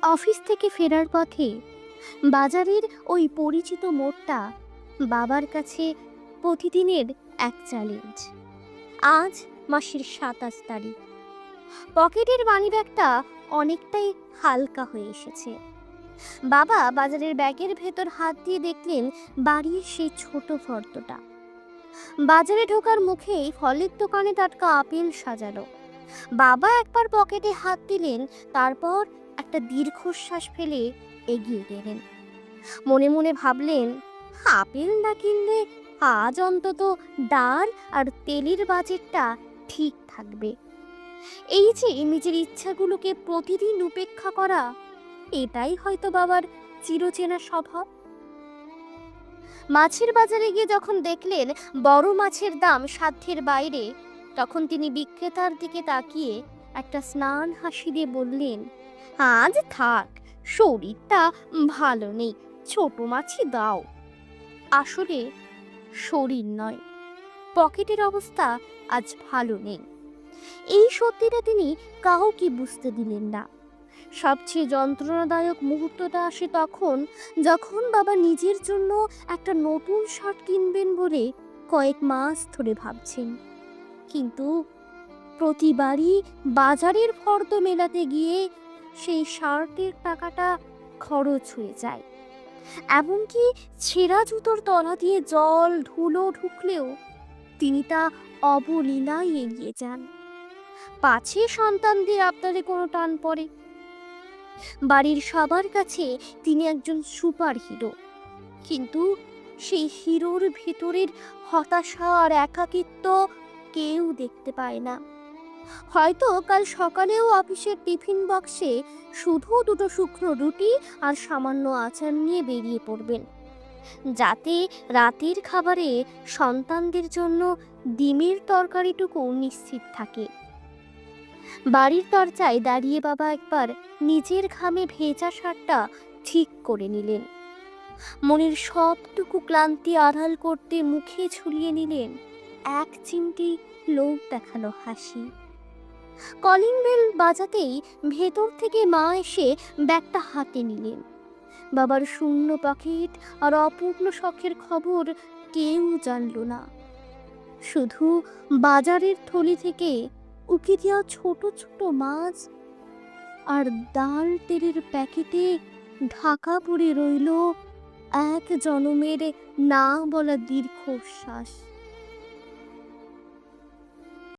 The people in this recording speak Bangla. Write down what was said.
অফিস থেকে ফেরার পথে বাজারের ওই পরিচিত মোড়টা বাবার কাছে প্রতিদিনের এক চ্যালেঞ্জ। আজ মাসের 27 তারিখ। পকেটের মানিব্যাগটা অনেকটাই হালকা হয়ে এসেছে। বাবা বাজারের ব্যাগের ভেতর হাত দিয়ে দেখলেন বাড়ির সেই ছোট ফর্দটা। বাজারে ঢোকার মুখেই ফলের দোকানে টাটকা আপেল সাজানো। বাবা একবার পকেটে হাত দিলেন, তারপর একটা দীর্ঘশ্বাস ফেলে এগিয়ে গেলেন। মনে মনে ভাবলেন, আপেল না কিনলে আজ অন্তত ডাল আর তেলের বাজেটটা ঠিক থাকবে। এই যে নিজের ইচ্ছাগুলোকে প্রতিদিন উপেক্ষা করা, এটাই হয়তো বাবার চিরচেনা স্বভাব। মাছের বাজারে গিয়ে যখন দেখলেন বড় মাছের দাম সাধ্যের বাইরে, তখন তিনি বিক্রেতার দিকে তাকিয়ে একটা স্নান হাসি দিয়ে বললেন, আজ থাক, শরীরটা ভালো নেই, ছোট মাছই দাও। আসলে শরীর নয়, পকেটের অবস্থা আজ ভালো নেই। এই সত্যিটা তিনি কাউকে বুঝতে দিলেন না। সবচেয়ে যন্ত্রণাদায়ক মুহূর্তটা আসে তখন, যখন বাবা নিজের জন্য একটা নতুন শার্ট কিনবেন বলে কয়েক মাস ধরে ভাবছেন, কিন্তু প্রতিবারই বাজারের ফর্দ মেলাতে গিয়ে সেই শার্টের টাকাটা খরচ হয়ে যায়। এমনকি ছেঁড়া জুতোর তলা দিয়ে জল ধুলো ঢুকলেও তিনি তা অবলীলায় এড়িয়ে যান, পাছে সন্তানদের আপনারে কোনো টান পড়ে। বাড়ির সবার কাছে তিনি একজন সুপার হিরো, কিন্তু সেই হিরোর ভেতরের হতাশা আর একাকিত্ব কেউ দেখতে পায় না। হয়তো কাল সকালেও অফিসের টিফিন বক্সে শুধু দুটো শুকনো রুটি আর সামান্য আচার নিয়ে বেরিয়ে পড়বেন, যাতে রাতের খাবারে সন্তানদের জন্য ডিমের তরকারিটুকু নিশ্চিত থাকে। বাড়ির দরজায় দাঁড়িয়ে বাবা একবার নিজের ঘামে ভেজা শার্টটা ঠিক করে নিলেন। মনের সবটুকু ক্লান্তি আড়াল করতে মুখে ঝুলিয়ে নিলেন এক চিমটি লোক দেখানো হাসি। কলিং বেল বাজাতেই ভেতর থেকে মা এসে ব্যাগটা হাতে নিলেন। বাবার শূন্য পকেট আর অপূর্ণ শখের খবর কেউ জানল না, শুধু বাজারের থলি থেকে উকি দেওয়া ছোট ছোট মাছ আর ডাল তেলের প্যাকেটে ঢাকা পড়ে রইল এক জনমের না বলা দীর্ঘশ্বাস।